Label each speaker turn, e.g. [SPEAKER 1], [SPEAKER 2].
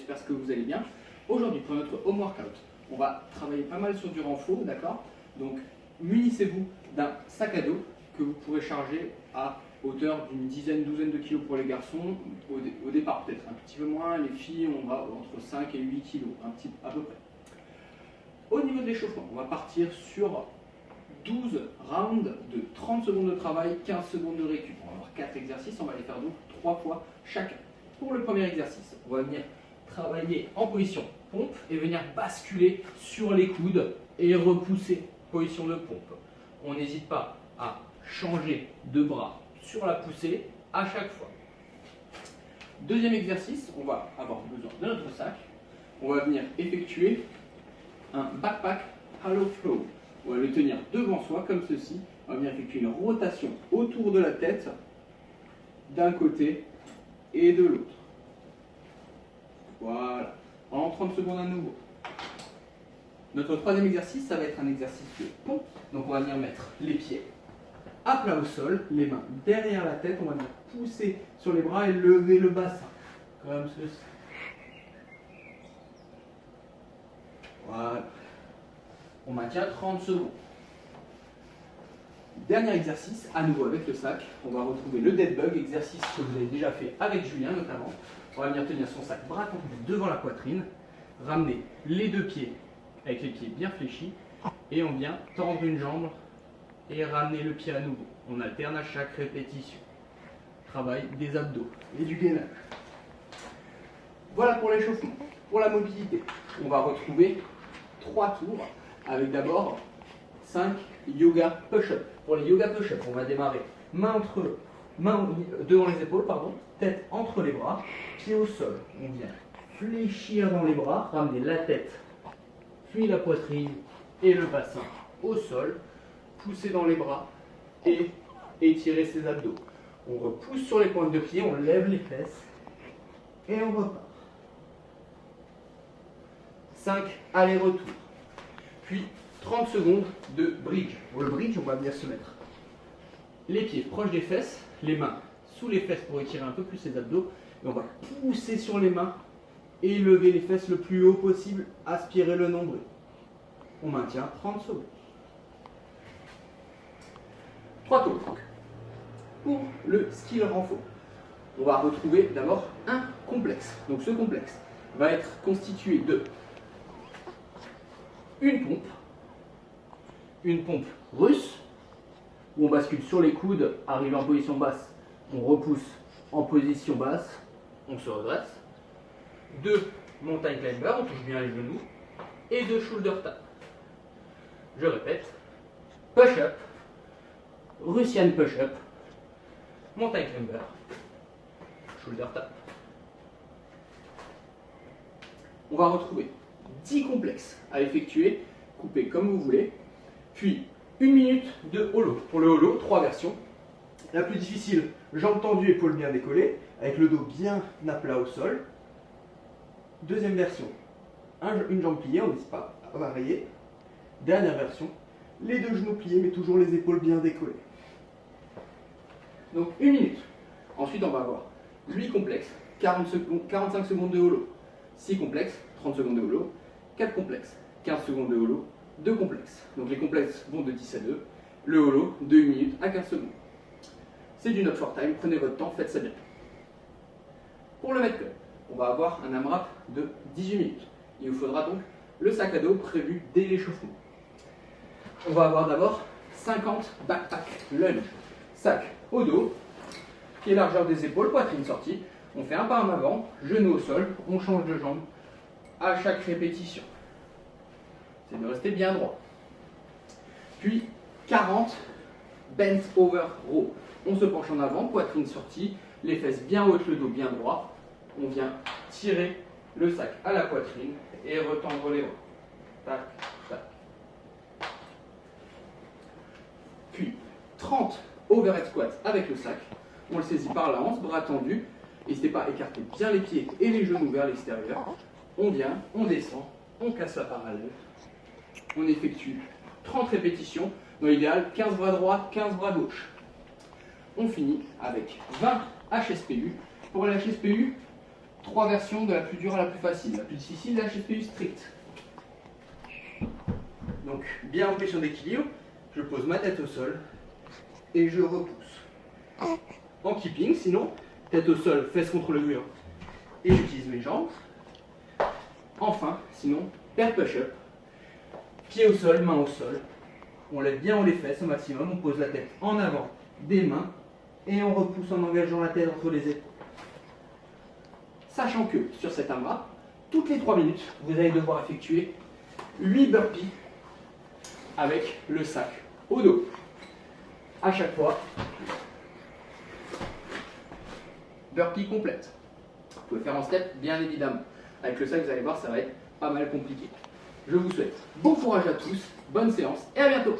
[SPEAKER 1] j'espère que vous allez bien. Aujourd'hui, pour notre home workout, on va travailler pas mal sur du renfort, d'accord? Donc, munissez-vous d'un sac à dos que vous pourrez charger à hauteur d'une douzaine de kilos pour les garçons. Au départ, peut-être un petit peu moins. Les filles, on va entre 5 et 8 kilos, à peu près. Au niveau de l'échauffement, on va partir sur 12 rounds de 30 secondes de travail, 15 secondes de récup. On va avoir 4 exercices, on va les faire donc 3 fois chacun. Pour le premier exercice, on va venir travailler en position pompe et venir basculer sur les coudes et repousser, position de pompe. On n'hésite pas à changer de bras sur la poussée à chaque fois. Deuxième exercice, on va avoir besoin de notre sac. On va venir effectuer un backpack hollow flow. On va le tenir devant soi comme ceci. On va venir effectuer une rotation autour de la tête d'un côté et de l'autre. Voilà. En 30 secondes à nouveau. Notre troisième exercice, ça va être un exercice de pompe. Donc on va venir mettre les pieds à plat au sol, les mains derrière la tête. On va venir pousser sur les bras et lever le bassin. Comme ceci. Voilà. On maintient 30 secondes. Dernier exercice, à nouveau avec le sac. On va retrouver le dead bug, exercice que vous avez déjà fait avec Julien notamment. On va venir tenir son sac bras tendus devant la poitrine, ramener les deux pieds avec les pieds bien fléchis et on vient tendre une jambe et ramener le pied à nouveau. On alterne à chaque répétition. Travail des abdos et du gainage. Voilà pour l'échauffement. Pour la mobilité, on va retrouver 3 tours avec d'abord 5 yoga push-up. Pour les yoga push-up, on va démarrer main devant les épaules, tête entre les bras, pied au sol. On vient fléchir dans les bras, ramener la tête, puis la poitrine et le bassin au sol, pousser dans les bras et étirer ses abdos. On repousse sur les pointes de pied, on lève les fesses et on repart. 5 allers-retours. Puis 30 secondes de bridge. Pour le bridge, on va venir se mettre les pieds proches des fesses, les mains sous les fesses pour étirer un peu plus les abdos. Et on va pousser sur les mains et lever les fesses le plus haut possible, aspirer le nombril. On maintient 30 secondes. 3 tours. Pour le skill renfort, on va retrouver d'abord un complexe. Donc ce complexe va être constitué de une pompe russe, où on bascule sur les coudes, arrive en position basse, on repousse en position basse, on se redresse. 2 mountain climber, on touche bien les genoux, et 2 shoulder tap. Je répète, push-up, Russian push-up, mountain climber, shoulder tap. On va retrouver 10 complexes à effectuer, coupés comme vous voulez, puis 1 minute de holo. Pour le holo, 3 versions. La plus difficile, jambes tendues, épaules bien décollées, avec le dos bien à plat au sol. Deuxième version, une jambe pliée, on n'hésite pas à varier. Dernière version, les 2 genoux pliés, mais toujours les épaules bien décollées. Donc 1 minute. Ensuite, on va avoir 8 complexes, 45 secondes de holo. 6 complexes, 30 secondes de holo. 4 complexes, 15 secondes de holo. 2 complexes. Donc les complexes vont de 10 à 2. Le holo, de 1 minute à 15 secondes. C'est du not short time, prenez votre temps, faites ça bien. Pour le metcon, on va avoir un AMRAP de 18 minutes. Il vous faudra donc le sac à dos prévu dès l'échauffement. On va avoir d'abord 50 backpack lunge. Sac au dos, pied largeur des épaules, poitrine sortie. On fait un pas en avant, genou au sol, on change de jambe à chaque répétition. C'est de rester bien droit. Puis 40 bent over row. On se penche en avant, poitrine sortie, les fesses bien hautes, le dos bien droit. On vient tirer le sac à la poitrine et retendre les bras. Tac, tac. Puis 30 overhead squats avec le sac. On le saisit par la hanche, bras tendus. N'hésitez pas à écarter bien les pieds et les genoux vers l'extérieur. On vient, on descend, on casse la parallèle. On effectue 30 répétitions. Dans l'idéal, 15 bras droits, 15 bras gauche. On finit avec 20 HSPU. Pour les HSPU, 3 versions de la plus dure à la plus facile. La plus difficile, la HSPU strict. Donc, bien en position d'équilibre, je pose ma tête au sol et je repousse. En keeping, sinon, tête au sol, fesses contre le mur et j'utilise mes jambes. Enfin, sinon, pair push-up, pied au sol, main au sol. On lève bien les fesses au maximum, on pose la tête en avant des mains et on repousse en engageant la tête entre les épaules. Sachant que sur cet AMRAP, toutes les 3 minutes, vous allez devoir effectuer 8 burpees avec le sac au dos. À chaque fois, burpee complète. Vous pouvez faire en step, bien évidemment. Avec le sac, vous allez voir, ça va être pas mal compliqué. Je vous souhaite bon courage à tous, bonne séance et à bientôt.